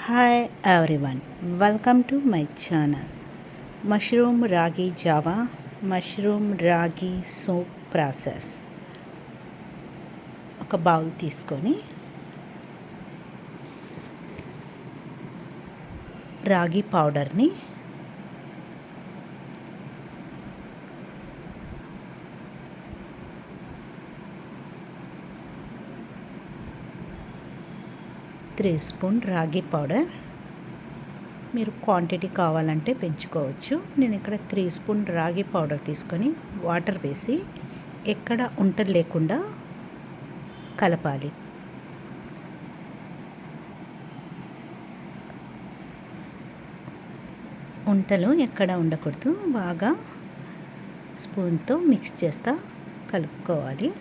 Hi everyone, welcome to my channel. Mushroom Ragi Java, Mushroom Ragi Soup Process. ఒక bowl తీసుకొని రాగి పౌడర్ని three spoon రాగి powder, మీరు క్వాంటిటీ కావాలంటే పెంచుకోవచ్చు. నేను ఇక్కడ 3 స్పూన్ రాగి పౌడర్ తీసుకొని వాటర్ వేసి ఎక్కడ ఉంటలు లేకుండా కలపాలి. ఉంటలు ఎక్కడ ఉండకూడదు. బాగా స్పూన్తో మిక్స్ చేస్తా కలుపుకోవాలి.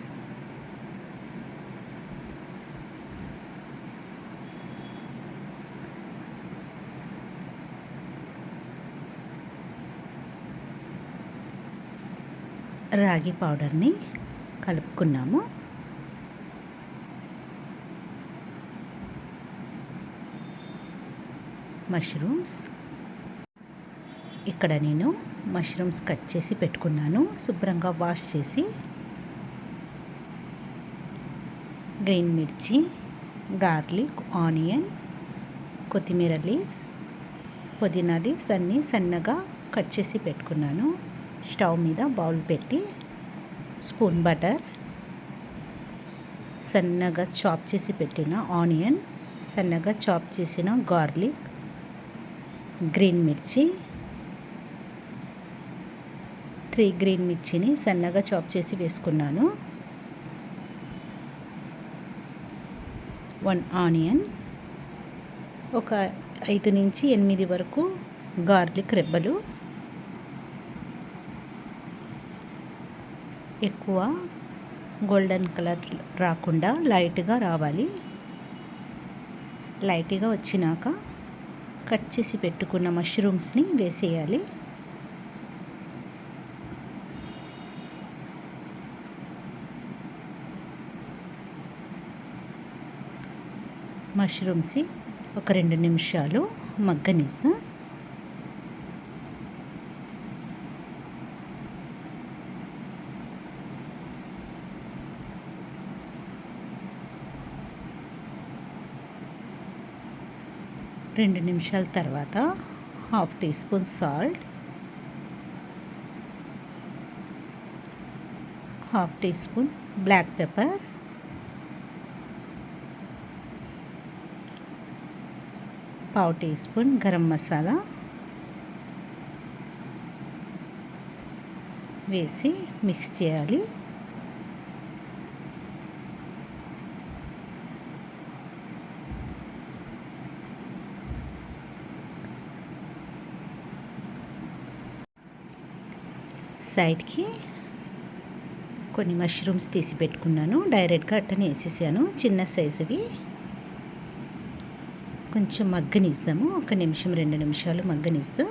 రాగి పౌడర్ని కలుపుకున్నాము. మష్రూమ్స్, ఇక్కడ నేను మష్రూమ్స్ కట్ చేసి పెట్టుకున్నాను. శుభ్రంగా వాష్ చేసి గ్రీన్ మిర్చి, గార్లిక్, ఆనియన్, కొత్తిమీర లీవ్స్, పుదీనా లీవ్స్ అన్నీ సన్నగా కట్ చేసి పెట్టుకున్నాను. స్టవ్ మీద బౌల్ పెట్టి స్పూన్ బటర్, సన్నగా చాప్ చేసి పెట్టిన ఆనియన్, సన్నగా చాప్ చేసిన గార్లిక్, గ్రీన్ మిర్చి, 3 గ్రీన్ మిర్చిని సన్నగా చాప్ చేసి వేసుకున్నాను. 1 ఆనియన్, ఒక 5 నుంచి 8 వరకు గార్లిక్ రెబ్బలు. ఎక్కువ గోల్డెన్ కలర్ రాకుండా లైట్గా రావాలి. లైట్గా వచ్చినాక కట్ చేసి పెట్టుకున్న మష్రూమ్స్ని వేసేయాలి. మష్రూమ్స్ ఒక 2 నిమిషాలు మగ్గనిస్తా. రెండు నిమిషాల తర్వాత 1/2 teaspoon salt, 1/2 teaspoon black pepper, 1/2 teaspoon garam masala వేసి మిక్స్ చేయాలి. సైడ్కి కొన్ని మష్రూమ్స్ తీసి పెట్టుకున్నాను. డైరెక్ట్గా అట్టనే వేసేసాను. చిన్న సైజువి. కొంచెం మగ్గనిద్దాము. 1 నిమిషం 2 నిమిషాలు మగ్గనిద్దాం.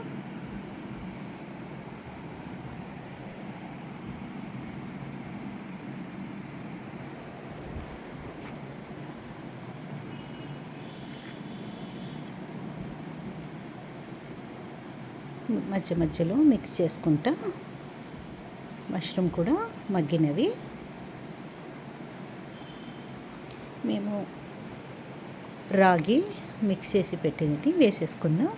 మధ్య మధ్యలో మిక్స్ చేసుకుంటా. మష్రూమ్ కూడా మగ్గినవి. మేము రాగి మిక్స్ చేసి పెట్టినది వేసేసుకుందాం.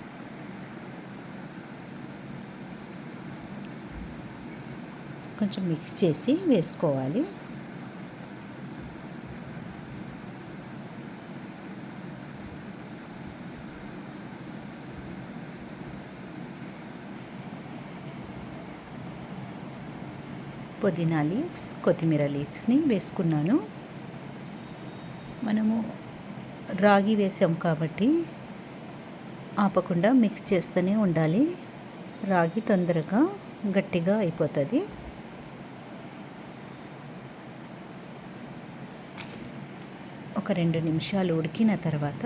కొంచెం మిక్స్ చేసి వేసుకోవాలి. పుదీనా లీవ్స్, కొత్తిమీర లీవ్స్ని వేసుకున్నాను. మనము రాగి వేసాం కాబట్టి ఆపకుండా మిక్స్ చేస్తూనే ఉండాలి. రాగి తొందరగా గట్టిగా అయిపోతుంది. ఒక 2 నిమిషాలు ఉడికిన తర్వాత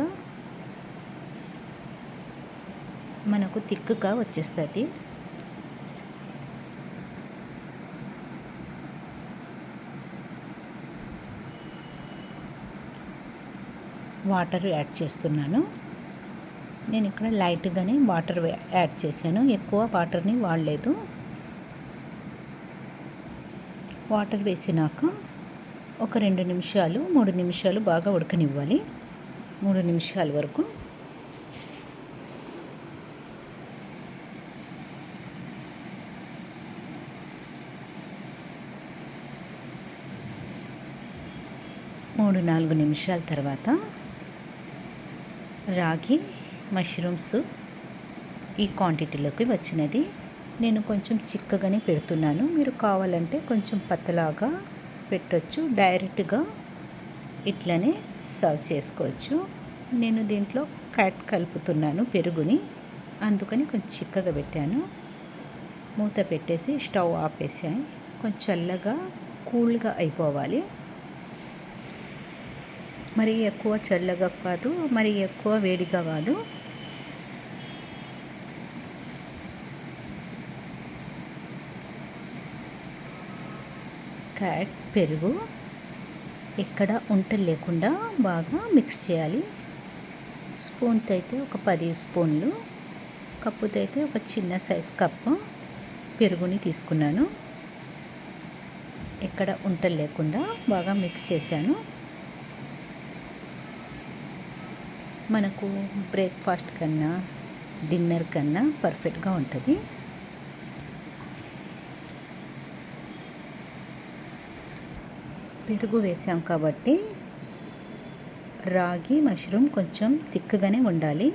మనకు తిక్కుగా వచ్చేస్తుంది. వాటర్ యాడ్ చేస్తున్నాను. నేను ఇక్కడ లైట్గానే వాటర్ యాడ్ చేశాను, ఎక్కువ వాటర్ని వాడలేదు. వాటర్ వేసినాక ఒక 2 నిమిషాలు 3 నిమిషాలు బాగా ఉడకనివ్వాలి. 3 నిమిషాల వరకు. మూడు 4 నిమిషాల తర్వాత రాగి మష్రూమ్స్ ఈ క్వాంటిటీలోకి వచ్చినది. నేను కొంచెం చిక్కగానే పెడుతున్నాను, మీరు కావాలంటే కొంచెం పతలాగా పెట్టొచ్చు, డైరెక్ట్గా ఇట్లనే సర్వ్ చేసుకోవచ్చు. నేను దీంట్లో కట్ కలుపుతున్నాను పెరుగుని, అందుకని కొంచెం చిక్కగా పెట్టాను. మూత పెట్టేసి స్టవ్ ఆపేసాయి. కొంచెం చల్లగా కూల్గా అయిపోవాలి. మరి ఎక్కువ చల్లగా కాదు, మరి ఎక్కువ వేడిగా కాదు. కట్ పెరుగు ఎక్కడ ఉంటలు లేకుండా బాగా మిక్స్ చేయాలి. స్పూన్తో అయితే ఒక 10 స్పూన్లు, కప్పుతో అయితే ఒక చిన్న సైజ్ కప్పు పెరుగుని తీసుకున్నాను. ఎక్కడ ఉంటలు లేకుండా బాగా మిక్స్ చేశాను. మనకు బ్రేక్ఫాస్ట్ కన్నా డిన్నర్ కన్నా పర్ఫెక్ట్గా ఉంటుంది. పెరుగు వేసాం కాబట్టి రాగి మష్రూమ్ కొంచెం తిక్కగానే ఉండాలి.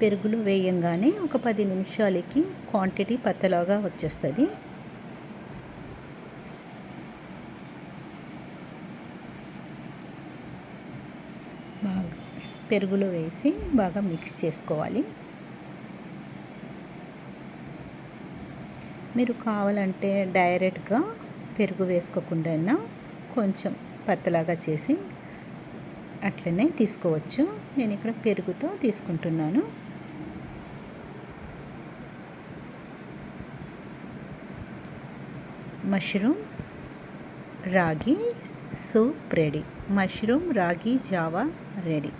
పెరుగులు వేయంగానే ఒక 10 నిమిషాలకి క్వాంటిటీ పతలాగా వచ్చేస్తుంది. బాగా పెరుగులో వేసి బాగా మిక్స్ చేసుకోవాలి. మీరు కావాలంటే డైరెక్ట్గా పెరుగు వేసుకోకుండా కొంచెం పతలాగా చేసి అట్లనే తీసుకోవచ్చు. నేను ఇక్కడ పెరుగుతో తీసుకుంటున్నాను. మష్రూమ్ రాగి సూప్ రెడీ. మష్రూమ్ రాగి జావా రెడీ.